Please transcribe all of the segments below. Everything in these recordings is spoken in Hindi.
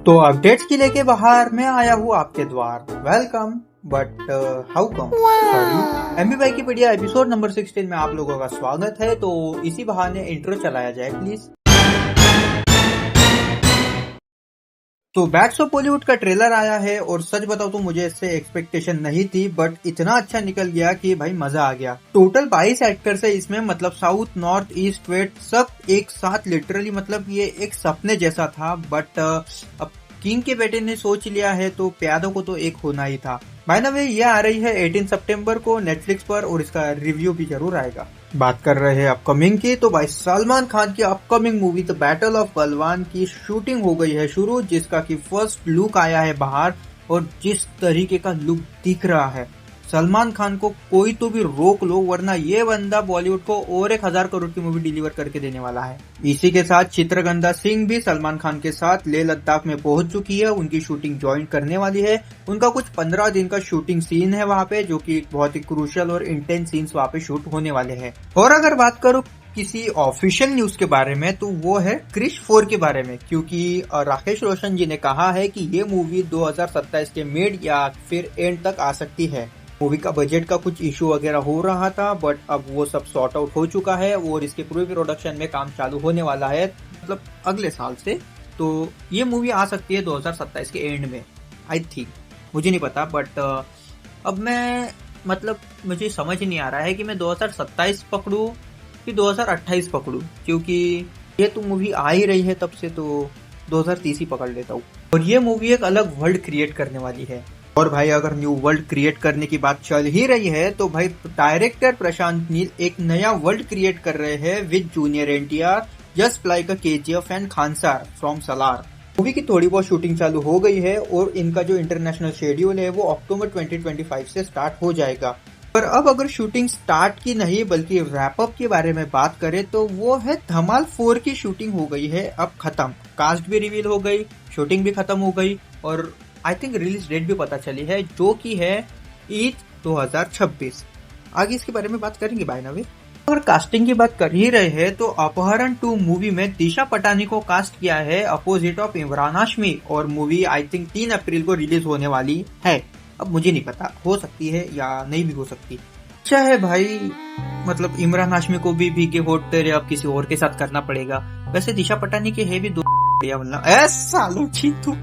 तो अपडेट्स की लेके बाहर मैं आया हूँ आपके द्वार। Welcome but how come sorry. MB की बढ़िया एपिसोड नंबर 16 में आप लोगों का स्वागत है। तो इसी बहाने इंट्रो चलाया जाए प्लीज। तो बैट्स ऑफ बॉलीवुड का ट्रेलर आया है और सच बताओ तो मुझे इससे एक्सपेक्टेशन नहीं थी, बट इतना अच्छा निकल गया कि भाई मजा आ गया। टोटल 22 एक्टर्स है इसमें, मतलब साउथ नॉर्थ ईस्ट वेस्ट सब एक साथ, लिटरली मतलब ये एक सपने जैसा था। बट अब किंग के बेटे ने सोच लिया है तो प्यादों को तो एक होना ही था। बाय द वे ये आ रही है 18 सितंबर को नेटफ्लिक्स पर और इसका रिव्यू भी जरूर आएगा। बात कर रहे हैं अपकमिंग की, तो भाई सलमान खान की upcoming movie the battle of Galwan की शूटिंग हो गई है शुरू, जिसका की फर्स्ट लुक आया है बाहर। और जिस तरीके का लुक दिख रहा है, सलमान खान को कोई तो भी रोक लो, वरना ये बंदा बॉलीवुड को और 1000 करोड़ की मूवी डिलीवर करके देने वाला है। इसी के साथ चित्रगंधा सिंह भी सलमान खान के साथ लेह लद्दाख में पहुंच चुकी है, उनकी शूटिंग ज्वाइन करने वाली है। उनका कुछ 15 दिन का शूटिंग सीन है वहाँ पे, जो कि बहुत ही क्रूशियल और इंटेंस सीन्स वहाँ पे शूट होने वाले हैं। और अगर बात करूँ किसी ऑफिशियल न्यूज के बारे में, तो वो है क्रिश 4 के बारे में, क्योंकि राकेश रोशन जी ने कहा है कि ये मूवी 2027 के मिड या फिर एंड तक आ सकती है। मूवी का बजट का कुछ इशू वगैरह हो रहा था, बट अब वो सब सॉर्ट आउट हो चुका है और इसके प्री प्रोडक्शन में काम चालू होने वाला है, मतलब अगले साल से। तो ये मूवी आ सकती है 2027 के एंड में, आई थिंक, मुझे नहीं पता। बट अब मैं मतलब मुझे समझ नहीं आ रहा है कि मैं 2027 पकड़ूं कि 2028 पकड़ूं, क्योंकि ये तो मूवी आ ही रही है तब से, तो 2030 ही पकड़ लेता हूँ। और ये मूवी एक अलग वर्ल्ड क्रिएट करने वाली है। और भाई अगर न्यू वर्ल्ड क्रिएट करने की बात चल ही रही है, तो भाई डायरेक्टर प्रशांत नील एक नया वर्ल्ड क्रिएट कर रहे हैं with junior NTR, just like a KGF and Khansaar from Salaar. Movie की थोड़ी बहुत शूटिंग चालू हो गई है और इनका जो इंटरनेशनल शेड्यूल है वो अक्टूबर 2025 से स्टार्ट हो जाएगा। पर अब अगर शूटिंग स्टार्ट की नहीं बल्कि रैप अप के बारे में बात करें, तो वो है धमाल 4 की शूटिंग हो गई है अब खत्म। कास्ट भी रिवील हो गई, शूटिंग भी खत्म हो गई और आई थिंक रिलीज डेट भी पता चली है, जो कि है ईद 2026। आगे इसके बारे में बात करेंगे बाय द वे। अगर कास्टिंग की बात कर ही रहे हैं, तो अपहरण 2 मूवी में दिशा पटानी को कास्ट किया है अपोजिट ऑफ इमरान हाशमी, और मूवी आई थिंक 3 अप्रैल को रिलीज होने वाली है। अब मुझे नहीं पता, हो सकती है या नहीं भी हो सकती। अच्छा है भाई, मतलब इमरान हाशमी को भी भीगे होठ तेरे अब किसी और के साथ करना पड़ेगा। वैसे दिशा पटानी के है भी दो सालो छीतू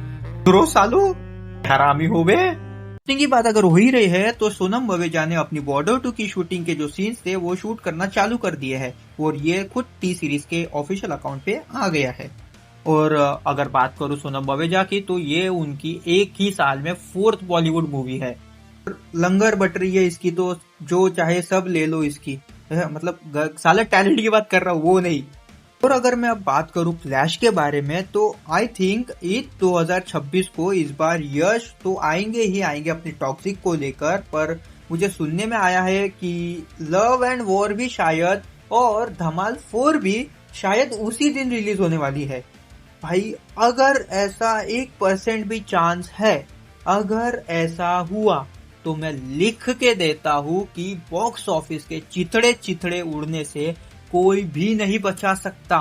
दो सालो हरामी हो गए। शूटिंग की बात अगर हो ही रही है, तो सोनम बवेजा ने अपनी बॉर्डर 2 की शूटिंग के जो सीन्स थे वो शूट करना चालू कर दिए हैं और ये खुद टी सीरीज के ऑफिशियल अकाउंट पे आ गया है। और अगर बात करूं सोनम बवेजा की, तो ये उनकी एक ही साल में 4th बॉलीवुड मूवी है। लंगर बट रही है इसकी, तो जो चाहे सब ले लो इसकी, मतलब साले टैलेंट की बात कर रहा हूँ, वो नहीं। और अगर मैं अब बात करूं फ्लैश के बारे में, तो आई थिंक ईद 2026 को इस बार यश तो आएंगे ही आएंगे अपनी टॉक्सिक को लेकर। पर मुझे सुनने में आया है कि लव एंड वॉर भी शायद और धमाल 4 भी शायद उसी दिन रिलीज होने वाली है। भाई अगर ऐसा 1% भी चांस है, अगर ऐसा हुआ, तो मैं लिख के देता हूँ कि बॉक्स ऑफिस के चिथड़े चिथड़े उड़ने से कोई भी नहीं बचा सकता।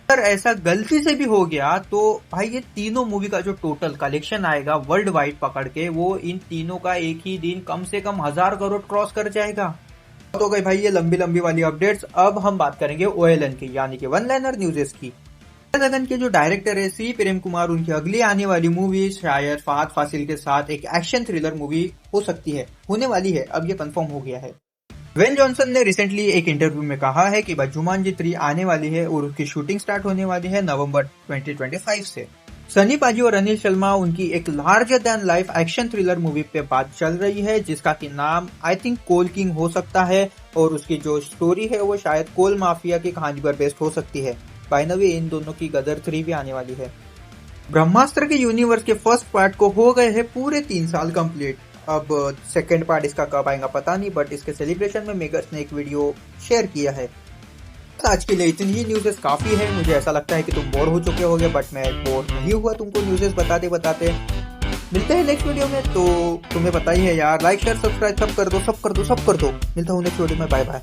अगर ऐसा गलती से भी हो गया, तो भाई ये तीनों मूवी का जो टोटल कलेक्शन आएगा वर्ल्ड वाइड पकड़ के, वो इन तीनों का एक ही दिन कम से कम 1000 करोड़ क्रॉस कर जाएगा। तो गई भाई ये लंबी लंबी वाली अपडेट्स। अब हम बात करेंगे OLN की, यानी कि वन लाइनर न्यूज़ की। लगन के जो डायरेक्टर है सी प्रेम कुमार, उनकी अगली आने वाली मूवी शायद फहद फासिल के साथ एक एक्शन थ्रिलर मूवी हो सकती है, होने वाली है, अब ये कंफर्म हो गया है। ड्वेन जॉनसन ने रिसेंटली एक इंटरव्यू में कहा है कि जुमांजी 3 आने वाली है और उसकी शूटिंग स्टार्ट होने वाली है नवंबर 2025 से। सनी पाजी और अनिल शर्मा, उनकी एक larger than life action thriller movie पे बात चल रही है, जिसका की नाम आई थिंक कोल किंग हो सकता है और उसकी जो स्टोरी है वो शायद कोल माफिया की कहानी पर बेस्ड हो सकती है। बाय द वे इन दोनों की गदर 3 भी आने वाली है। ब्रह्मास्त्र के यूनिवर्स के फर्स्ट पार्ट को हो गए हैं पूरे 3 साल कंप्लीट। अब सेकंड पार्ट इसका कब आएगा पता नहीं, बट इसके सेलिब्रेशन में मेकर्स ने एक वीडियो शेयर किया है। आज के लिए इतनी ही न्यूज़ेस काफी है। मुझे ऐसा लगता है कि तुम बोर हो चुके होगे, बट मैं बोर नहीं हुआ तुमको न्यूज़ेस बताते बताते। मिलते हैं नेक्स्ट वीडियो में। तो तुम्हें पता ही है यार, लाइक शेयर सब्सक्राइब सब कर दो, सब कर दो, सब कर दो। मिलता हूँ नेक्स्ट वीडियो में, बाय बाय।